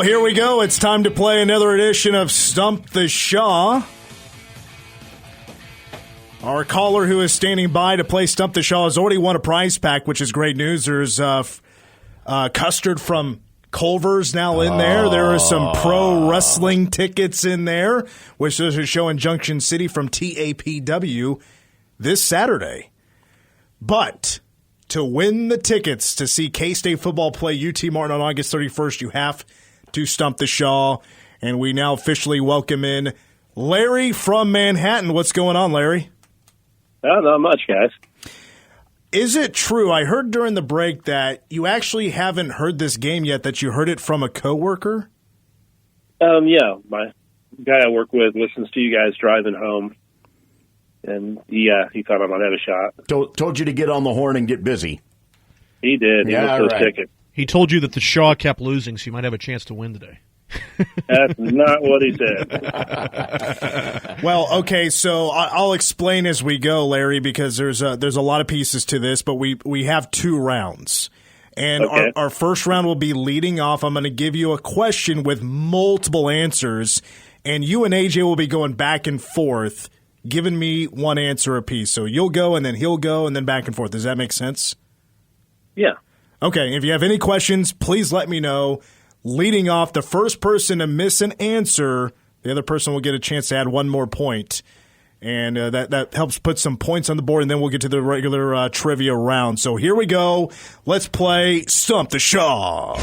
here we go. It's time to play another edition of Stump the Shaw. Our caller who is standing by to play Stump the Shaw has already won a prize pack, which is great news. There's custard from Culver's now in there. There are some pro wrestling tickets in there, which there's a show in Junction City from TAPW this Saturday. But to win the tickets to see K-State football play UT Martin on August 31st, you have to Stump the Shaw. And we now officially welcome in Larry from Manhattan. What's going on, Larry? Not much, guys. Is it true? I heard during the break that you actually haven't heard this game yet, that you heard it from a coworker? Yeah. My guy I work with listens to you guys driving home, and he thought I might have a shot. Told you to get on the horn and get busy. He did. He Yeah, those right. tickets. He told you that the Shaw kept losing, so you might have a chance to win today. That's not what he said. Well, okay, so I'll explain as we go, Larry, because there's a lot of pieces to this, but we have 2 rounds. And Okay. our first round will be leading off. I'm going to give you a question with multiple answers, and you and AJ will be going back and forth, giving me one answer apiece. So you'll go, and then he'll go, and then back and forth. Does that make sense? Yeah. Okay, if you have any questions, please let me know. Leading off, the first person to miss an answer, the other person will get a chance to add one more point. And that helps put some points on the board, and then we'll get to the regular trivia round. So here we go. Let's play Stump the Shaw.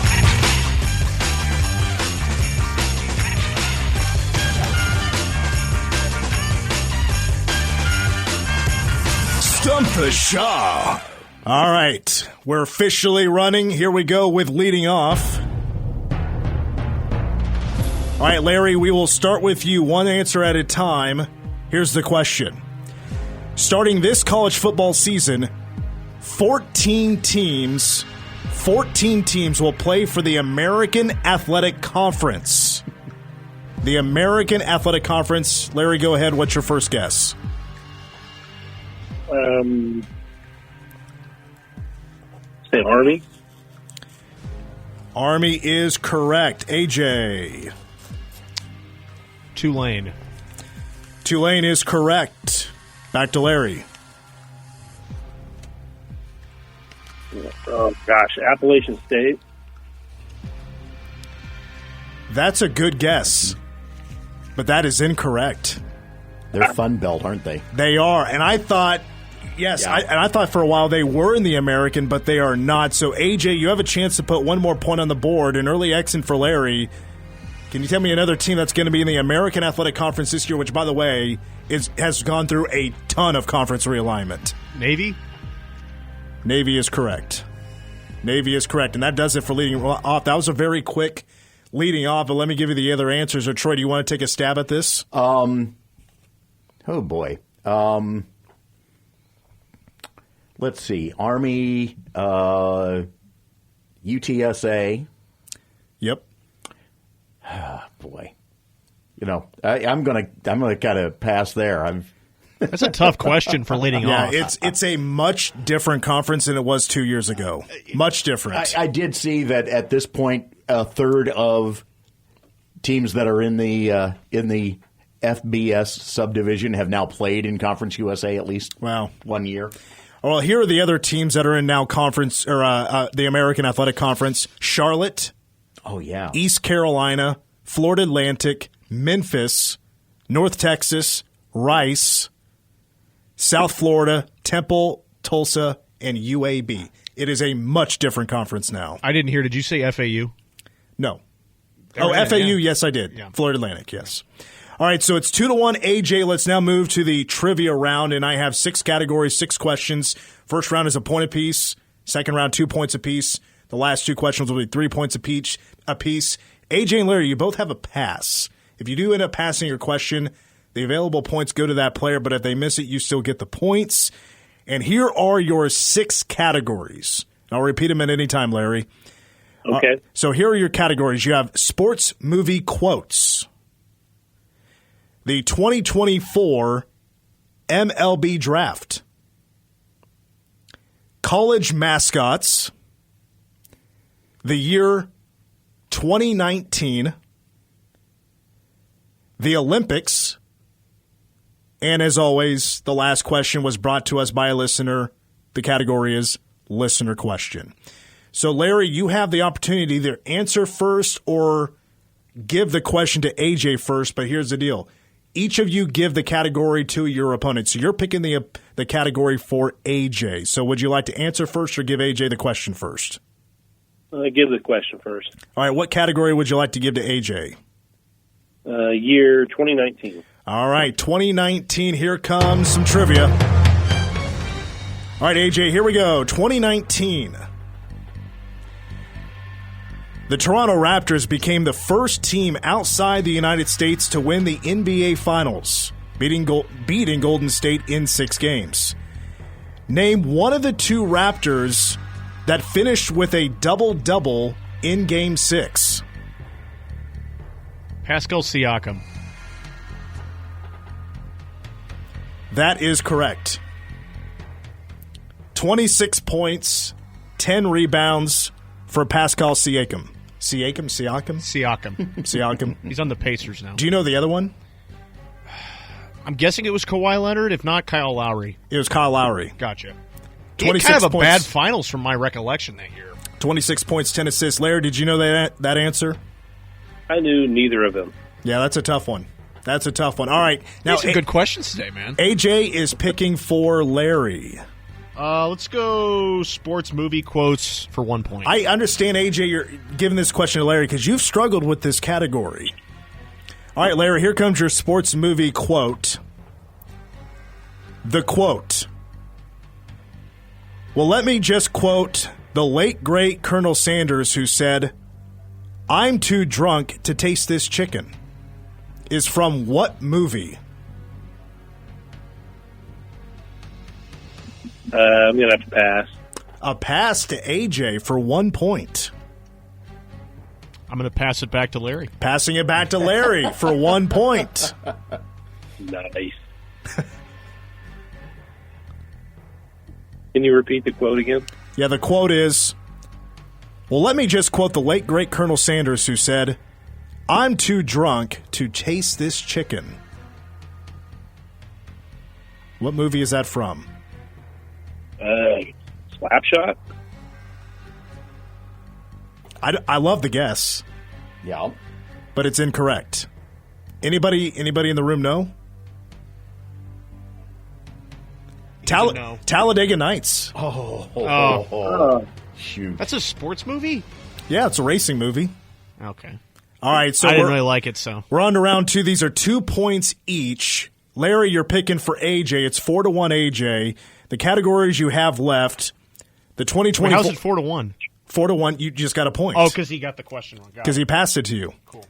Stump the Shaw. All right, we're officially running. Here we go with leading off. All right, Larry, we will start with you, one answer at a time. Here's the question. Starting this college football season, 14 teams will play for the American Athletic Conference. The American Athletic Conference. Larry, go ahead. What's your first guess? Say Army. Army is correct. AJ. Tulane. Tulane is correct. Back to Larry. Oh, gosh. Appalachian State. That's a good guess, but that is incorrect. They're Fun Belt, aren't they? They are, and I thought, yes, Yeah. I thought for a while they were in the American, but they are not. So, AJ, you have a chance to put one more point on the board. An early exit for Larry. Can you tell me another team that's going to be in the American Athletic Conference this year, which, by the way, has gone through a ton of conference realignment? Navy? Navy is correct. Navy is correct, and that does it for leading off. That was a very quick leading off, but let me give you the other answers. Or, Troy, do you want to take a stab at this? Oh, boy. Let's see. Army, UTSA. Yep. Boy. You know, I'm gonna kind of pass there. That's a tough question for leading off. Yeah, it's a much different conference than it was 2 years ago. Much different. I did see that at this point, a third of teams that are in the FBS subdivision have now played in Conference USA at least 1 year. Well, here are the other teams that are in now conference or the American Athletic Conference: Charlotte, Oh yeah, East Carolina, Florida Atlantic, Memphis, North Texas, Rice, South Florida, Temple, Tulsa, and UAB. It is a much different conference now. I didn't hear. Did you say FAU? No. Florida, FAU, yeah. yes, I did. Yeah. Florida Atlantic, yes. All right, so it's 2-1. AJ, let's now move to the trivia round, and I have 6 categories, 6 questions. First round is a point apiece. Second round, 2 points apiece. The last 2 questions will be 3 points apiece. AJ and Larry, you both have a pass. If you do end up passing your question, the available points go to that player, but if they miss it, you still get the points. And here are your 6 categories. I'll repeat them at any time, Larry. Okay. So here are your categories. You have sports movie quotes, the 2024 MLB draft, college mascots, the year 2019, the Olympics, and as always, the last question was brought to us by a listener. The category is listener question. So, Larry, you have the opportunity to either answer first or give the question to AJ first, but here's the deal. Each of you give the category to your opponent. So you're picking the category for AJ. So would you like to answer first or give AJ the question first? Give the question first. All right, what category would you like to give to AJ? Year 2019. All right, 2019, here comes some trivia. All right, AJ, here we go. 2019. The Toronto Raptors became the first team outside the United States to win the NBA Finals, beating Golden State in 6 games. Name one of the 2 Raptors that finished with a double-double in Game 6. Pascal Siakam. That is correct. 26 points, 10 rebounds for Pascal Siakam. Siakam. He's on the Pacers now. Do you know the other one? I'm guessing it was Kawhi Leonard, if not Kyle Lowry. It was Kyle Lowry. Gotcha. He had kind of a bad finals from my recollection that year. 26 points, 10 assists. Larry, did you know that answer? I knew neither of them. Yeah, that's a tough one. All right. Now, some good questions today, man. AJ is picking for Larry. Let's go sports movie quotes for 1 point. I understand, AJ, you're giving this question to Larry because you've struggled with this category. All right, Larry, here comes your sports movie quote. The quote. Well, let me just quote the late, great Colonel Sanders, who said, "I'm too drunk to taste this chicken," is from what movie? I'm going to have to pass. A pass to AJ for 1 point. I'm going to pass it back to Larry. Passing it back to Larry for 1 point. Nice. Can you repeat the quote again? Yeah, the quote is, well, let me just quote the late, great Colonel Sanders, who said, "I'm too drunk to taste this chicken." What movie is that from? Slapshot? I love the guess. Yeah. But it's incorrect. Anybody in the room know? Talladega Nights. Shoot. That's a sports movie? Yeah, it's a racing movie. Okay. All right, so I didn't really like it, so. We're on to round 2. These are 2 points each. Larry, you're picking for AJ. It's 4-1 AJ. The categories you have left, the 2020. How's it 4-1? 4-1. You just got a point. Oh, because he got the question wrong. Because he passed it to you. Cool.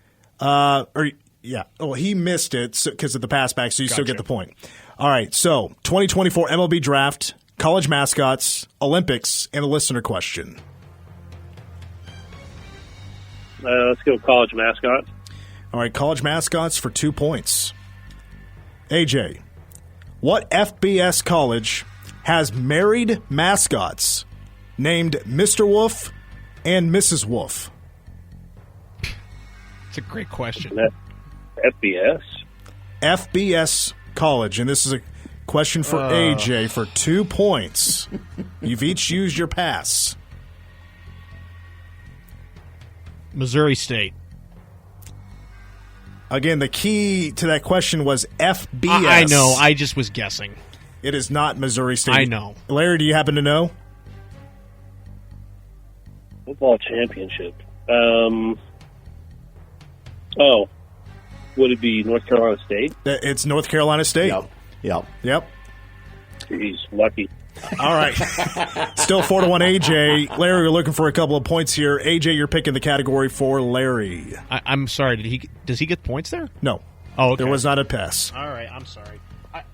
He missed it because of the pass back, so you still get the point. All right, so 2024 MLB Draft, college mascots, Olympics, and a listener question. Let's go college mascots. All right, college mascots for 2 points. AJ, what FBS college has married mascots named Mr. Wolf and Mrs. Wolf? It's a great question. FBS? FBS college, and this is a question for AJ for 2 points. You've each used your pass. Missouri State. Again, the key to that question was FBS. I know. I just was guessing. It is not Missouri State. I know. Larry, do you happen to know? Football championship. Would it be North Carolina State? It's North Carolina State. Yep. Jeez, lucky. All right. Still 4-1 AJ. Larry, we're looking for a couple of points here. AJ, you're picking the category for Larry. I'm sorry. Does he get points there? No. Oh, okay. There was not a pass. All right. I'm sorry.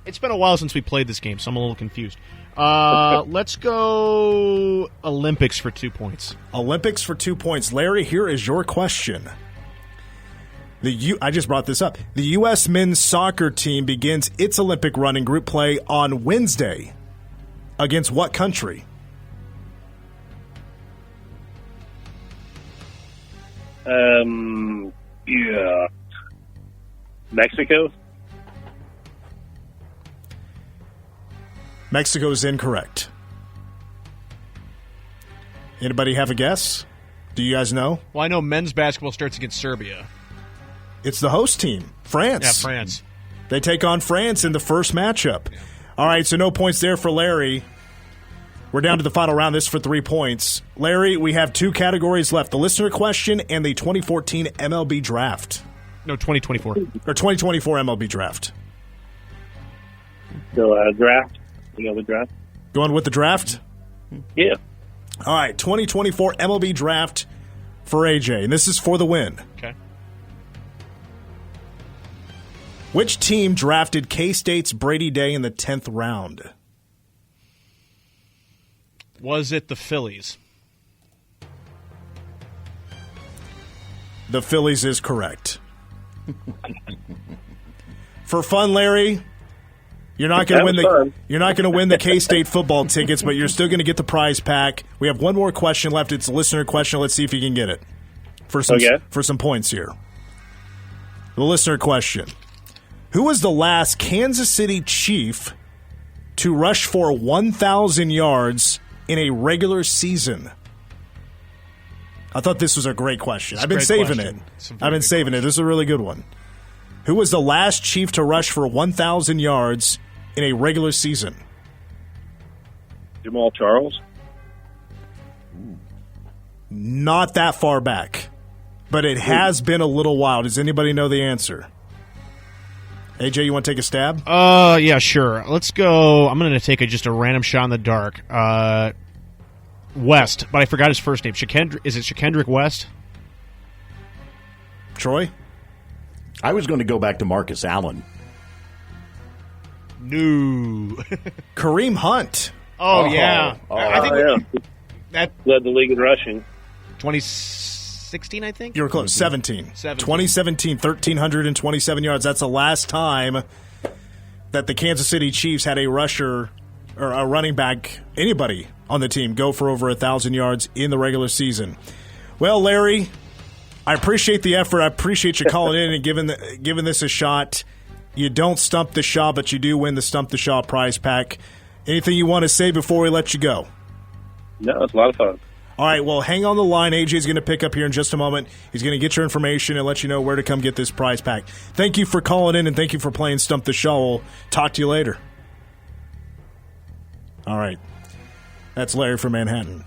It's been a while since we played this game, so I'm a little confused. Let's go Olympics for 2 points. Olympics for 2 points. Larry, here is your question. I just brought this up. The U.S. men's soccer team begins its Olympic run in group play on Wednesday. Against what country? Yeah. Mexico? Mexico is incorrect. Anybody have a guess? Do you guys know? Well, I know men's basketball starts against Serbia. It's the host team, France. Yeah, France. They take on France in the first matchup. All right, so no points there for Larry. We're down to the final round. This is for 3 points. Larry, we have 2 categories left, the listener question and the 2014 MLB draft. No, 2024. Or 2024 MLB draft. So, draft? You know the draft? Going with the draft? Yeah. All right, 2024 MLB draft for AJ, and this is for the win. Okay. Which team drafted K-State's Brady Day in the 10th round? Was it the Phillies? The Phillies is correct. For fun, Larry, you're not going to win the you're not going to win the K-State football tickets, but you're still going to get the prize pack. We have one more question left. It's a listener question. Let's see if you can get it for some points here. The listener question: who was the last Kansas City Chief to rush for 1,000 yards in a regular season? I thought this was a great question. I've been saving it. This is a really good one. Who was the last Chief to rush for 1,000 yards in a regular season? Jamal Charles? Not that far back, but it has been a little while. Does anybody know the answer? AJ, you want to take a stab? Yeah, sure. Let's go. I'm going to take just a random shot in the dark. West, but I forgot his first name. Is it Shakendrick West? Troy? I was going to go back to Marcus Allen. No. Kareem Hunt. Yeah. I think that led the league in rushing. 2016, I think? You were close. 17. 2017, 1,327 yards. That's the last time that the Kansas City Chiefs had a rusher or a running back, anybody on the team, go for over 1,000 yards in the regular season. Well, Larry, I appreciate the effort. I appreciate you calling in and giving this a shot. You don't stump the Shaw, but you do win the Stump the Shaw prize pack. Anything you want to say before we let you go? No, it's a lot of fun. All right, well, hang on the line. AJ's going to pick up here in just a moment. He's going to get your information and let you know where to come get this prize pack. Thank you for calling in, and thank you for playing Stump the Shaw. We'll talk to you later. All right. That's Larry from Manhattan.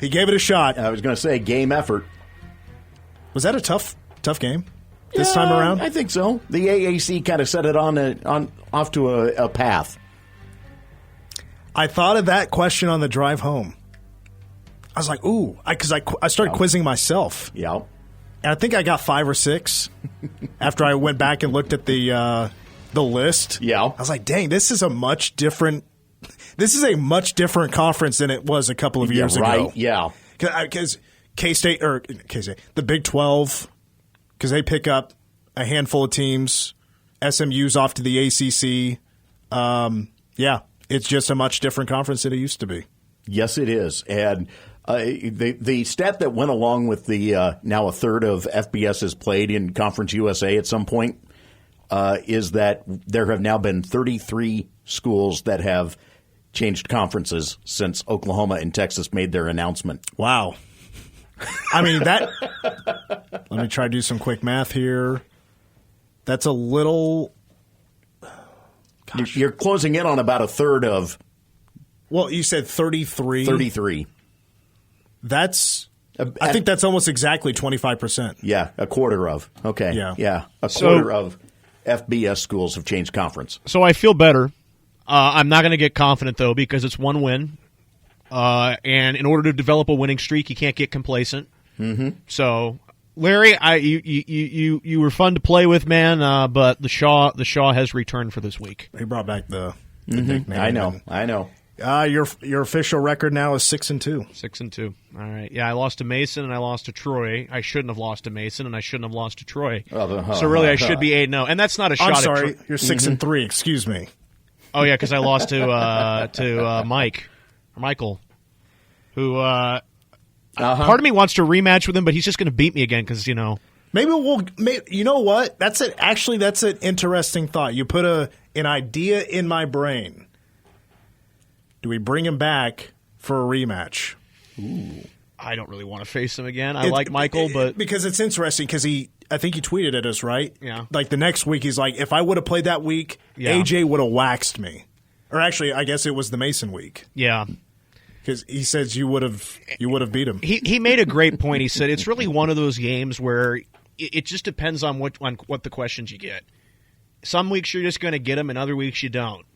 He gave it a shot. I was going to say game effort. Was that a tough game this time around? I think so. The AAC kind of set it off to a path. I thought of that question on the drive home. I was like, ooh, because I started quizzing myself. Yeah. And I think I got 5 or 6 after I went back and looked at the list. Yeah. I was like, dang, this is a much different conference than it was a couple of years ago. Right, yeah. Because K-State, the Big 12, because they pick up a handful of teams. SMU's off to the ACC. It's just a much different conference than it used to be. Yes, it is. And the stat that went along with the now a third of FBS is played in Conference USA at some point is that there have now been 33 schools that have changed conferences since Oklahoma and Texas made their announcement. Wow. I mean, let me try to do some quick math here. That's a little... Gosh. You're closing in on about a third of... Well, you said 33. 33. I think that's almost exactly 25%. Yeah, a quarter of. Okay. Yeah. A quarter of FBS schools have changed conference. So I feel better. I'm not going to get confident, though, because it's one win. And in order to develop a winning streak, you can't get complacent. Mm-hmm. So, Larry, you were fun to play with, man. But the Shaw has returned for this week. He brought back the nickname. I know. Your official record now is 6-2. 6-2. All right. Yeah, I lost to Mason and I lost to Troy. I shouldn't have lost to Mason and I shouldn't have lost to Troy. So really, I should be 8-0. And that's not a shot. I'm sorry. You're 6-3. Excuse me. Oh yeah, because I lost to Michael, who I Part of me wants to rematch with him, but he's just going to beat me again because, Maybe you know what? That's it. Actually, that's an interesting thought. You put an idea in my brain. Do we bring him back for a rematch? Ooh. I don't really want to face him again. I like Michael, but because it's interesting because I think he tweeted at us, right? Yeah. Like the next week, he's like, if I would have played that week, AJ would have waxed me. Or actually, I guess it was the Mason week. Yeah. Because he says you would have beat him. He made a great point. He said it's really one of those games where it just depends on what the questions you get. Some weeks you're just going to get them, and other weeks you don't.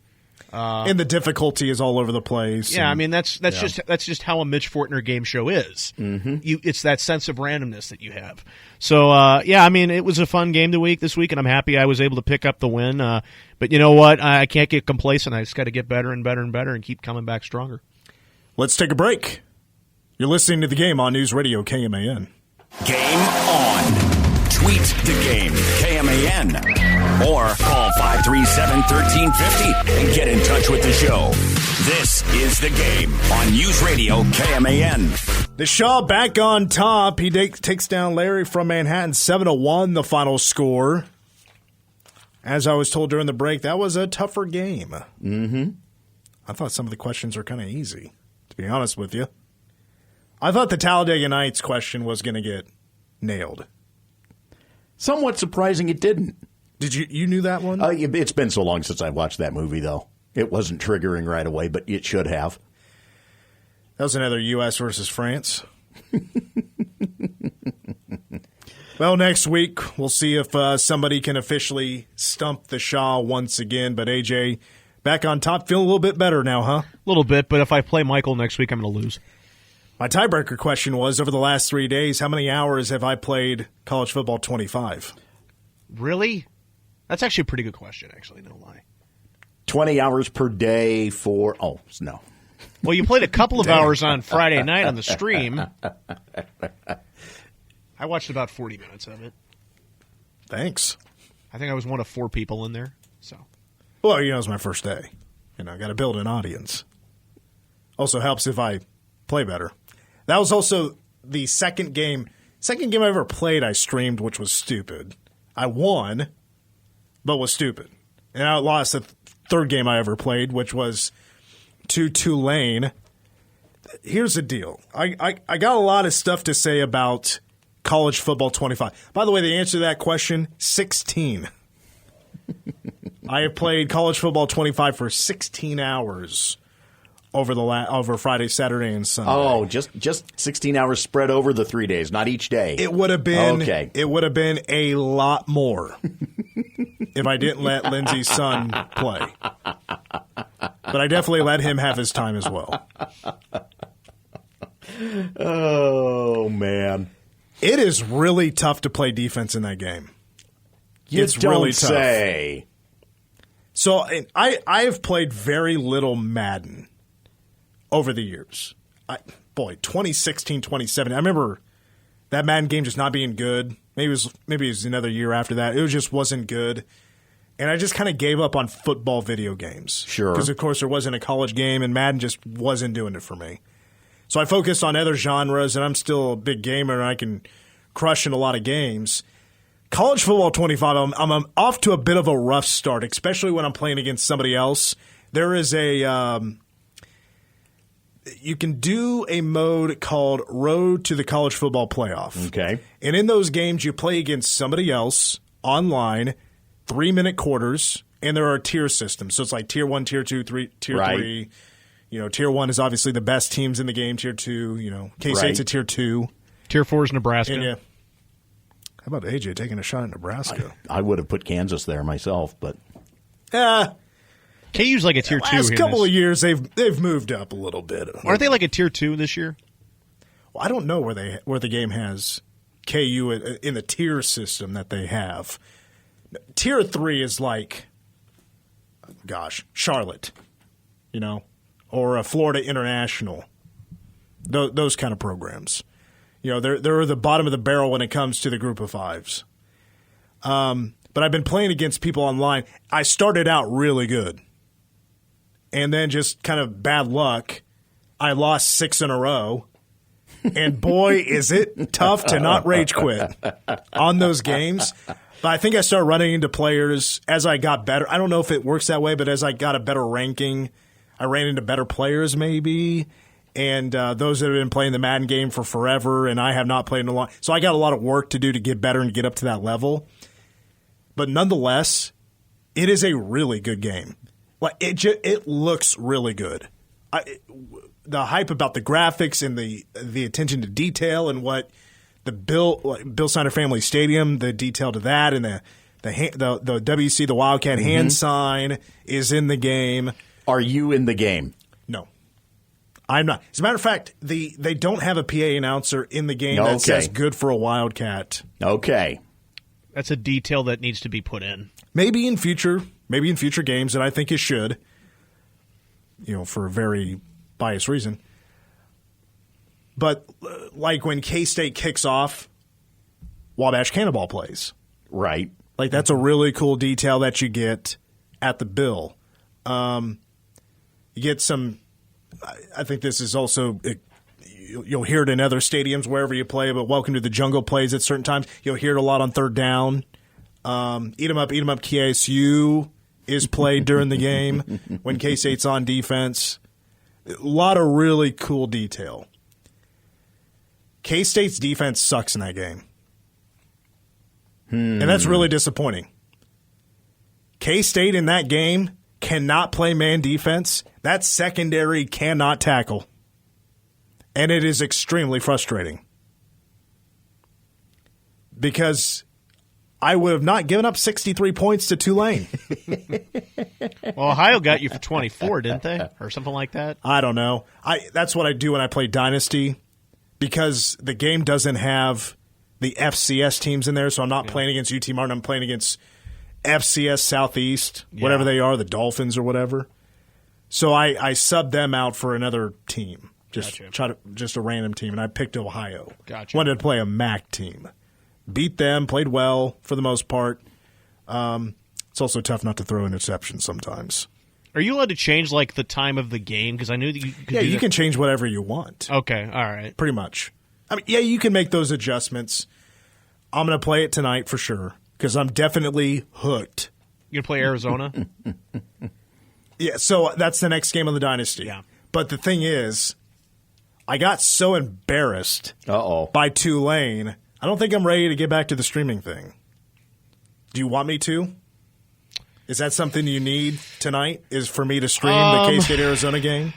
And the difficulty is all over the place. Yeah, I mean that's just how a Mitch Fortner game show is. Mm-hmm. It's that sense of randomness that you have. So I mean it was a fun game this week, and I'm happy I was able to pick up the win. But you know what? I can't get complacent. I just got to get better and better and better, and keep coming back stronger. Let's take a break. You're listening to The Game on News Radio KMAN. Game on. Tweet the game, KMAN. Or call 537-1350 and get in touch with the show. This is The Game on News Radio KMAN. The Shaw back on top. He takes down Larry from Manhattan, 7-1, the final score. As I was told during the break, that was a tougher game. Mm-hmm. I thought some of the questions were kind of easy, to be honest with you. I thought the Talladega Nights question was going to get nailed. Somewhat surprising it didn't. Did you knew that one? It's been so long since I watched that movie, though. It wasn't triggering right away, but it should have. That was another U.S. versus France. Well, next week, we'll see if somebody can officially stump the Shaw once again. But, AJ, back on top, feeling a little bit better now, huh? A little bit, but if I play Michael next week, I'm going to lose. My tiebreaker question was, over the last 3 days, how many hours have I played College Football 25? Really? That's actually a pretty good question, actually, no lie. 20 hours per day for... Oh, no. Well, you played a couple of hours on Friday night on the stream. I watched about 40 minutes of it. Thanks. I think I was one of 4 people in there. So, well, it was my first day. I got to build an audience. Also helps if I play better. That was also the second game I ever played I streamed, which was stupid. I won, but was stupid. And I lost the third game I ever played, which was to Tulane. Here's the deal. I got a lot of stuff to say about College Football 25. By the way, the answer to that question, 16. I have played College Football 25 for 16 hours over Friday, Saturday, and Sunday. Oh, just 16 hours spread over the 3 days, not each day. It would have been okay. It would have been a lot more if I didn't let Lindsay's son play. But I definitely let him have his time as well. Oh, man. It is really tough to play defense in that game. It's really tough. Say. So I have played very little Madden over the years. 2016, 2017. I remember that Madden game just not being good. Maybe it was another year after that. It just wasn't good. And I just kind of gave up on football video games. Sure. Because, of course, there wasn't a college game, and Madden just wasn't doing it for me. So I focused on other genres, and I'm still a big gamer, and I can crush in a lot of games. College Football 25, I'm off to a bit of a rough start, especially when I'm playing against somebody else. There is you can do a mode called Road to the College Football Playoff. Okay. And in those games, you play against somebody else online, 3-minute quarters, and there are tier systems. So it's like Tier 1, Tier 2, Tier 3. Tier 1 is obviously the best teams in the game. Tier 2, K-State's a Tier 2. Tier 4 is Nebraska. And, how about AJ taking a shot at Nebraska? I would have put Kansas there myself, but... KU's like a Tier 2. Last couple of years, they've moved up a little bit. Aren't they like a Tier 2 this year? Well, I don't know where the game has KU in the tier system that they have. Tier 3 is like, Charlotte, or Florida International, those kind of programs. They're the bottom of the barrel when it comes to the group of fives. But I've been playing against people online. I started out really good. And then just kind of bad luck, I lost 6 in a row. And boy, is it tough to not rage quit on those games. But I think I started running into players as I got better. I don't know if it works that way, but as I got a better ranking, I ran into better players maybe. And those that have been playing the Madden game for forever, and I have not played in a long. So I got a lot of work to do to get better and get up to that level. But nonetheless, it is a really good game. Like it looks really good. The hype about the graphics and the attention to detail and what the Bill Snyder Family Stadium, the detail to that, and the WC, the Wildcat hand sign is in the game. Are you in the game? No, I'm not. As a matter of fact, they don't have a PA announcer in the game that says "good for a Wildcat." Okay, that's a detail that needs to be put in. Maybe in future games, and I think it should. For a very biased reason. But like when K-State kicks off, Wabash Cannonball plays. Right. Like that's a really cool detail that you get at the Bill. You get some – I think this is also you'll hear it in other stadiums wherever you play, but Welcome to the Jungle plays at certain times. You'll hear it a lot on third down. Eat 'em up, KSU is played during the game when K-State's on defense. A lot of really cool detail. K-State's defense sucks in that game. And that's really disappointing. K-State in that game cannot play man defense. That secondary cannot tackle. And it is extremely frustrating. Because I would have not given up 63 points to Tulane. Well, Ohio got you for 24, didn't they? Or something like that? I don't know. That's what I do when I play Dynasty because the game doesn't have the FCS teams in there, so I'm not playing against UT Martin. I'm playing against FCS Southeast, whatever they are, the Dolphins or whatever. So I subbed them out for another team, just a random team, and I picked Ohio. Gotcha. Wanted to play a MAC team. Beat them, played well for the most part. It's also tough not to throw interceptions sometimes. Are you allowed to change like the time of the game? Because I knew that you could. Yeah, you can change whatever you want. Okay, all right. Pretty much. I mean, yeah, you can make those adjustments. I'm going to play it tonight for sure because I'm definitely hooked. You going to play Arizona? Yeah, so that's the next game of the Dynasty. Yeah. But the thing is, I got so embarrassed by Tulane. I don't think I'm ready to get back to the streaming thing. Do you want me to? Is that something you need tonight? Is for me to stream the K-State Arizona game?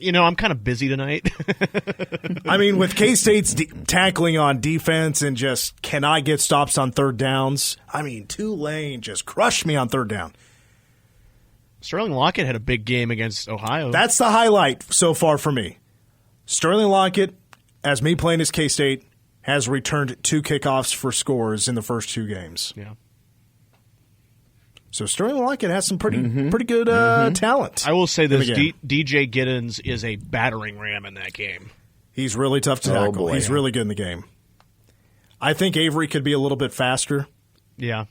I'm kind of busy tonight. I mean, with K-State's tackling on defense and just cannot get stops on third downs. I mean, Tulane just crushed me on third down. Sterling Lockett had a big game against Ohio. That's the highlight so far for me. Sterling Lockett, as me playing as K-State, has returned 2 kickoffs for scores in the first 2 games. Yeah. So Sterling Lockett has some pretty good talent. I will say this: DJ Giddens is a battering ram in that game. He's really tough to tackle. He's really good in the game. I think Avery could be a little bit faster. Yeah.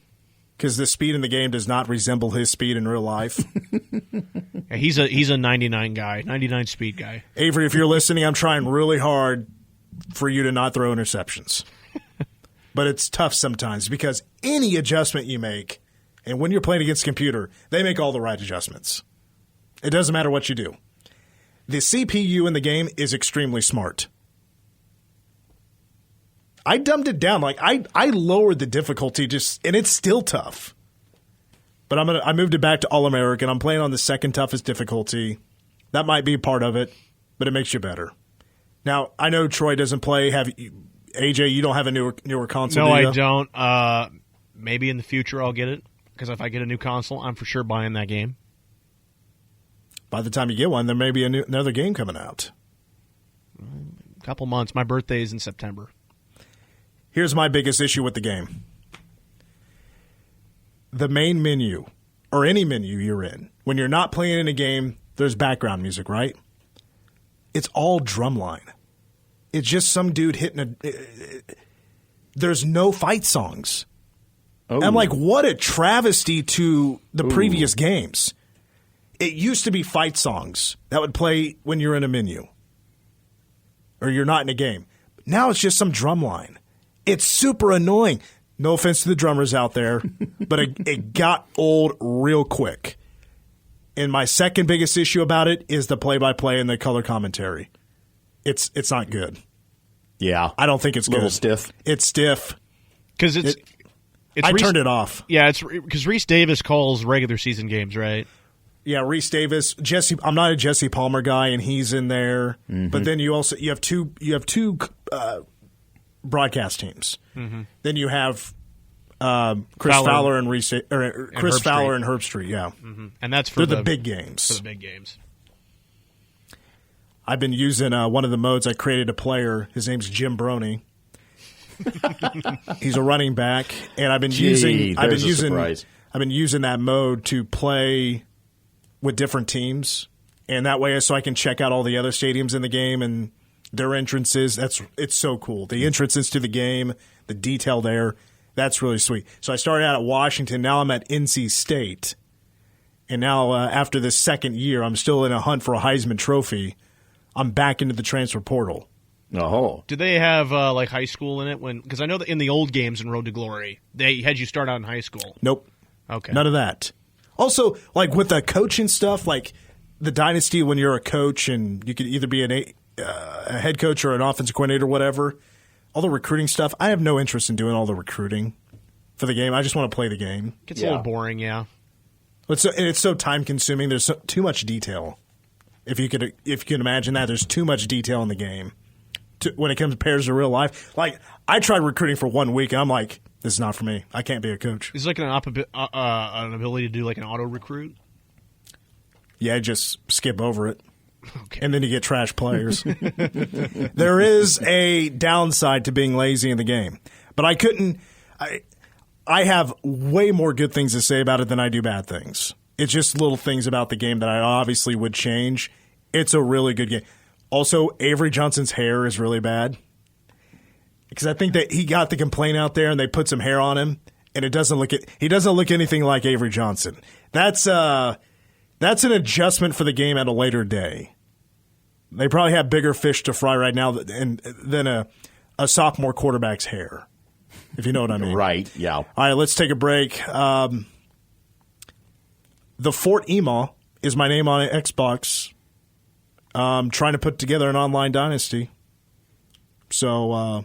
Because the speed in the game does not resemble his speed in real life. Yeah, he's a 99 guy, 99 speed guy. Avery, if you're listening, I'm trying really hard for you to not throw interceptions. But it's tough sometimes because any adjustment you make, and when you're playing against a computer, they make all the right adjustments. It doesn't matter what you do. The CPU in the game is extremely smart. I dumbed it down. Like I lowered the difficulty and it's still tough. But I moved it back to All-American. I'm playing on the second toughest difficulty. That might be part of it, but it makes you better. Now, I know Troy doesn't play. AJ, you don't have a newer console, No, do you? I don't. Maybe in the future I'll get it, because if I get a new console, I'm for sure buying that game. By the time you get one, there may be another game coming out. A couple months. My birthday is in September. Here's my biggest issue with the game. The main menu, or any menu you're in, when you're not playing in a game, there's background music, right? It's all drumline. It's just some dude hitting there's no fight songs. Oh. I'm like, what a travesty to the previous games. It used to be fight songs that would play when you're in a menu. or you're not in a game. Now it's just some drum line. It's super annoying. No offense to the drummers out there, but it got old real quick. And my second biggest issue about it is the play-by-play and the color commentary. It's not good. Yeah. I don't think it's good. A little stiff. It's stiff. Because I turned it off. Yeah, it's because Reese Davis calls regular season games, right? Yeah, Reese Davis, Jesse. I'm not a Jesse Palmer guy, and he's in there. Mm-hmm. But then you have two broadcast teams. Mm-hmm. Then you have Chris Fowler and Reese, or Chris Fowler and Herb Street. Yeah, mm-hmm. And that's for the big games. For the big games. I've been using one of the modes. I created a player. His name's Jim Broney. He's a running back, and I've been using that mode to play with different teams, and that way, so I can check out all the other stadiums in the game and their entrances. It's so cool. The entrances to the game, the detail there, that's really sweet. So I started out at Washington. Now I'm at NC State, and now after this second year, I'm still in a hunt for a Heisman Trophy. I'm back into the transfer portal. Oh, do they have like high school in it? Because I know that in the old games in Road to Glory, they had you start out in high school. Nope. Okay. None of that. Also, like with the coaching stuff, like the dynasty, when you're a coach and you could either be a head coach or an offensive coordinator or whatever, all the recruiting stuff, I have no interest in doing all the recruiting for the game. I just want to play the game. Gets a little boring, yeah. It's so time consuming. There's too much detail. If you can imagine that, there's too much detail in the game. When it comes to pairs of real life, like I tried recruiting for 1 week, and I'm like, this is not for me. I can't be a coach. Is it like an ability to do like an auto recruit? Yeah, just skip over it, okay. And then you get trash players. There is a downside to being lazy in the game, but I couldn't. I have way more good things to say about it than I do bad things. It's just little things about the game that I obviously would change. It's a really good game. Also, Avery Johnson's hair is really bad because I think that he got the complaint out there and they put some hair on him, and he doesn't look anything like Avery Johnson. That's an adjustment for the game at a later day. They probably have bigger fish to fry right now than a sophomore quarterback's hair, if you know what I mean. Right, yeah. All right, let's take a break. The Fort Ema is my name on Xbox. Trying to put together an online dynasty. So I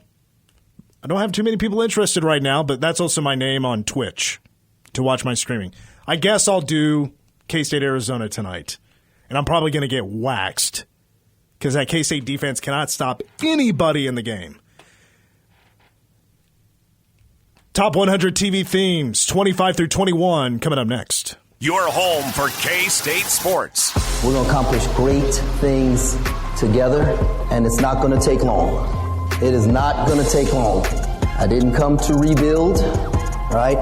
don't have too many people interested right now, but that's also my name on Twitch to watch my streaming. I guess I'll do K-State Arizona tonight, and I'm probably going to get waxed because that K-State defense cannot stop anybody in the game. Top 100 TV themes, 25 through 21, coming up next. Your home for K-State sports. We're going to accomplish great things together, and it's not going to take long. It is not going to take long. I didn't come to rebuild, right?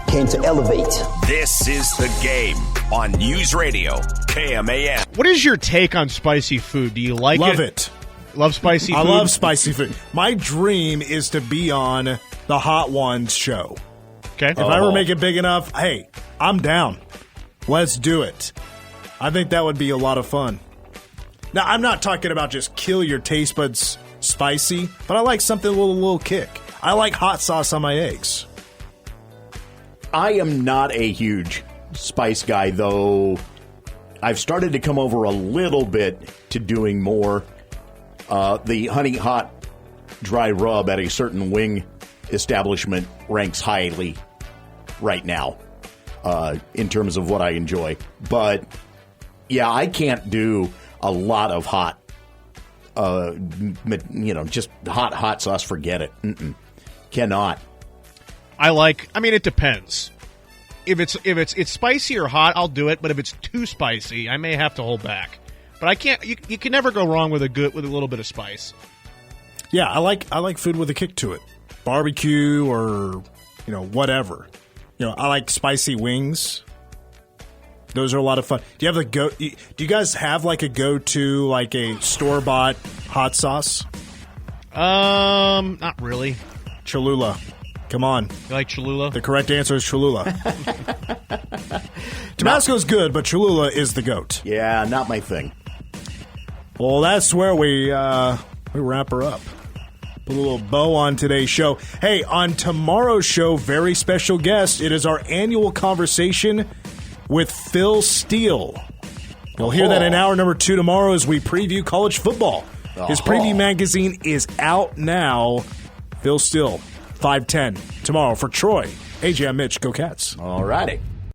Came to elevate. This is The Game on News Radio, KMAN. What is your take on spicy food? Do you like it? Love it. Love spicy food? I love spicy food. My dream is to be on the Hot Ones show. Okay. If I ever make it big enough, hey, I'm down. Let's do it. I think that would be a lot of fun. Now, I'm not talking about just kill your taste buds spicy, but I like something with a little kick. I like hot sauce on my eggs. I am not a huge spice guy, though. I've started to come over a little bit to doing more. The Honey Hot Dry Rub at a certain wing establishment ranks highly right now. In terms of what I enjoy. But, yeah, I can't do a lot of hot, just hot sauce, forget it. Cannot. It depends. If it's spicy or hot, I'll do it, but if it's too spicy, I may have to hold back. But I can't, you can never go wrong with a little bit of spice. Yeah, I like food with a kick to it. Barbecue or, whatever. I like spicy wings. Those are a lot of fun. Do you guys have like a go-to, like a store-bought hot sauce? Not really. Cholula. Come on. You like Cholula? The correct answer is Cholula. Tabasco's good, but Cholula is the goat. Yeah, not my thing. Well, that's where we we wrap her up. Put a little bow on today's show. Hey, on tomorrow's show, very special guest. It is our annual conversation with Phil Steele. You'll hear that in hour number 2 tomorrow as we preview college football. His preview magazine is out now. Phil Steele, 5:10 tomorrow for Troy. AJ, I'm Mitch. Go Cats. All righty.